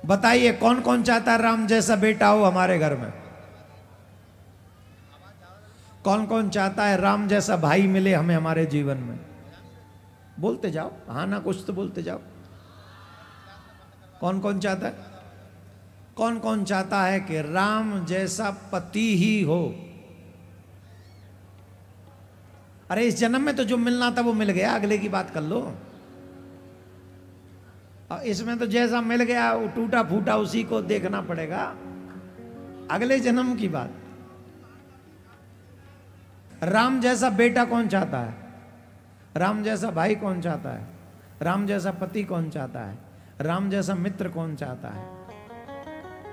बताइए कौन कौन चाहता है राम जैसा बेटा हो हमारे घर में? कौन कौन चाहता है राम जैसा भाई मिले हमें हमारे जीवन में? बोलते जाओ, हाँ ना कुछ तो बोलते जाओ। कौन कौन चाहता है? कौन कौन चाहता है कि राम जैसा पति ही हो? अरे इस जन्म में तो जो मिलना था वो मिल गया, अगले की बात कर लो। इसमें तो जैसा मिल गया वो टूटा फूटा उसी को देखना पड़ेगा, अगले जन्म की बात। राम जैसा बेटा कौन चाहता है? राम जैसा भाई कौन चाहता है? राम जैसा पति कौन चाहता है? राम जैसा मित्र कौन चाहता है?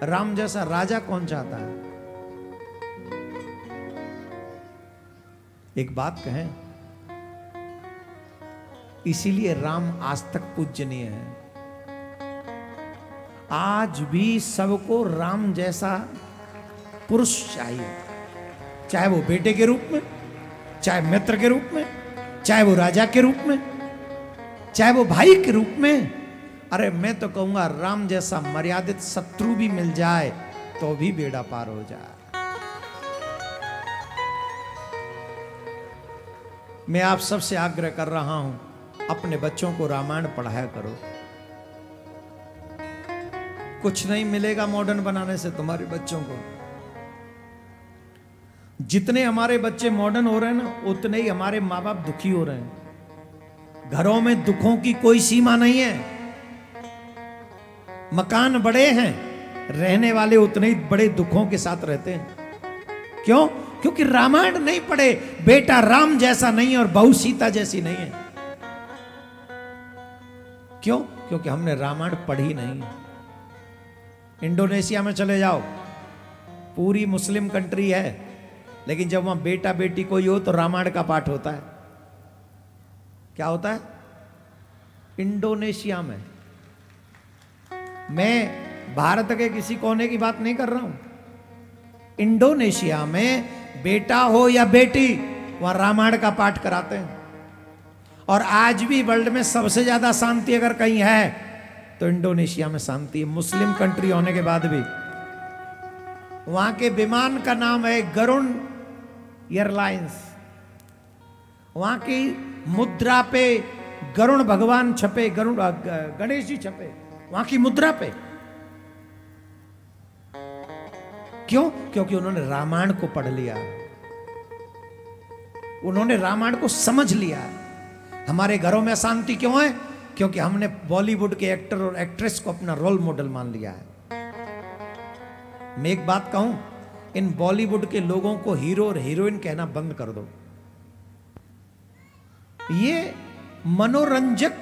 राम जैसा राजा कौन चाहता है? एक बात कहें, इसीलिए राम आज तक पूजनीय है। आज भी सबको राम जैसा पुरुष चाहिए, चाहे वो बेटे के रूप में, चाहे मित्र के रूप में, चाहे वो राजा के रूप में, चाहे वो भाई के रूप में। अरे मैं तो कहूंगा राम जैसा मर्यादित शत्रु भी मिल जाए तो भी बेड़ा पार हो जाए। मैं आप सबसे आग्रह कर रहा हूं, अपने बच्चों को रामायण पढ़ाया करो। कुछ नहीं मिलेगा मॉडर्न बनाने से तुम्हारे बच्चों को। जितने हमारे बच्चे मॉडर्न हो रहे हैं ना, उतने ही हमारे माँ बाप दुखी हो रहे हैं। घरों में दुखों की कोई सीमा नहीं है। मकान बड़े हैं, रहने वाले उतने ही बड़े दुखों के साथ रहते हैं। क्यों? क्योंकि रामायण नहीं पढ़े। बेटा राम जैसा नहीं और बहू सीता जैसी नहीं है। क्यों? क्योंकि हमने रामायण पढ़ी नहीं। इंडोनेशिया में चले जाओ, पूरी मुस्लिम कंट्री है, लेकिन जब वहां बेटा बेटी कोई हो तो रामायण का पाठ होता है। क्या होता है? इंडोनेशिया में। मैं भारत के किसी कोने की बात नहीं कर रहा हूं। इंडोनेशिया में बेटा हो या बेटी, वहां रामायण का पाठ कराते हैं। और आज भी वर्ल्ड में सबसे ज्यादा शांति अगर कहीं है तो इंडोनेशिया में शांति है, मुस्लिम कंट्री होने के बाद भी। वहां के विमान का नाम है गरुण एयरलाइंस। वहां की मुद्रा पे गरुण भगवान छपे, गरुण गणेश जी छपे वहां की मुद्रा पे। क्यों? क्योंकि उन्होंने रामायण को पढ़ लिया, उन्होंने रामायण को समझ लिया। हमारे घरों में अशांति क्यों है? क्योंकि हमने बॉलीवुड के एक्टर और एक्ट्रेस को अपना रोल मॉडल मान लिया है। मैं एक बात कहूं, इन बॉलीवुड के लोगों को हीरो और हीरोइन कहना बंद कर दो। ये मनोरंजक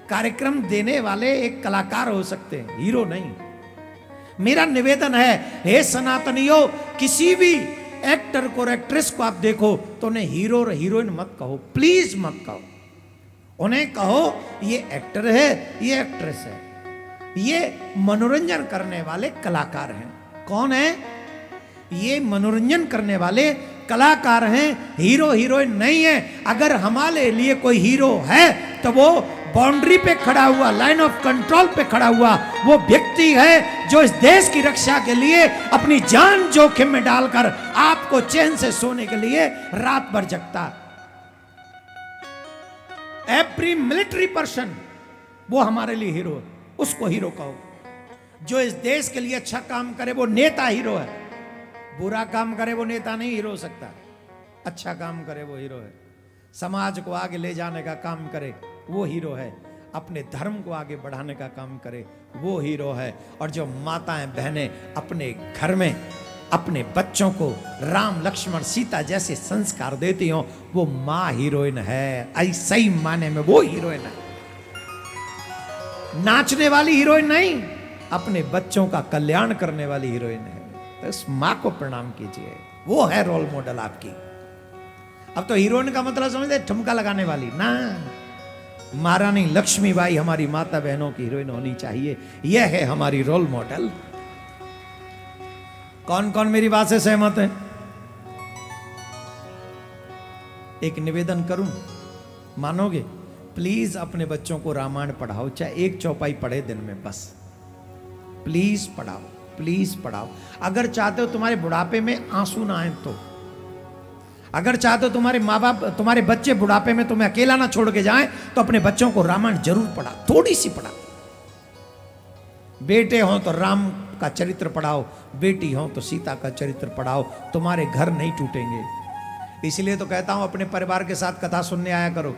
कार्यक्रम देने वाले एक कलाकार हो सकते हैं, हीरो नहीं। मेरा निवेदन है, हे सनातनियों, किसी भी एक्टर को और एक्ट्रेस को आप देखो तो उन्हें हीरो और हीरोइन मत कहो, प्लीज मत कहो। उन्हें कहो ये एक्टर है, ये एक्ट्रेस है, ये मनोरंजन करने वाले कलाकार हैं। कौन है? ये मनोरंजन करने वाले कलाकार हैं, हीरो हीरोइन नहीं है। अगर हमारे लिए कोई हीरो है तो वो बाउंड्री पे खड़ा हुआ, लाइन ऑफ कंट्रोल पे खड़ा हुआ वो व्यक्ति है जो इस देश की रक्षा के लिए अपनी जान जोखिम में डालकर आपको चैन से सोने के लिए रात भर जगता। एवरी मिलिट्री पर्सन वो हमारे लिए हीरो है, उसको हीरो कहो। जो इस देश के लिए अच्छा काम करे वो नेता हीरो है, बुरा काम करे वो नेता नहीं हीरो हो सकता। अच्छा काम करे वो हीरो है, समाज को आगे ले जाने का काम करे वो हीरो है, अपने धर्म को आगे बढ़ाने का काम करे वो हीरो है। और जो माताएं बहनें अपने घर में अपने बच्चों को राम लक्ष्मण सीता जैसे संस्कार देती हो वो माँ हीरोइन है, ऐसा ही माने में वो हीरोइन है। नाचने वाली हीरोइन नहीं, अपने बच्चों का कल्याण करने वाली हीरोइन है। तो उस माँ को प्रणाम कीजिए, वो है रोल मॉडल आपकी। अब तो हीरोइन का मतलब समझते ठुमका लगाने वाली ना, महारानी लक्ष्मीबाई हमारी माता बहनों की हीरोइन होनी चाहिए, यह है हमारी रोल मॉडल। कौन कौन मेरी बात से सहमत है? एक निवेदन करूं, मानोगे? प्लीज अपने बच्चों को रामायण पढ़ाओ, चाहे एक चौपाई पढ़े दिन में बस। प्लीज पढ़ाओ, प्लीज पढ़ाओ। अगर चाहते हो तुम्हारे बुढ़ापे में आंसू ना आए तो, अगर चाहते हो तुम्हारे माँ बाप, तुम्हारे बच्चे बुढ़ापे में तुम्हें अकेला ना छोड़ के जाएं, तो अपने बच्चों को रामायण जरूर पढ़ा, थोड़ी सी पढ़ा। बेटे हो तो राम का चरित्र पढ़ाओ, बेटी हो तो सीता का चरित्र पढ़ाओ, तुम्हारे घर नहीं टूटेंगे। इसलिए तो कहता हूं अपने परिवार के साथ कथा सुनने आया करो।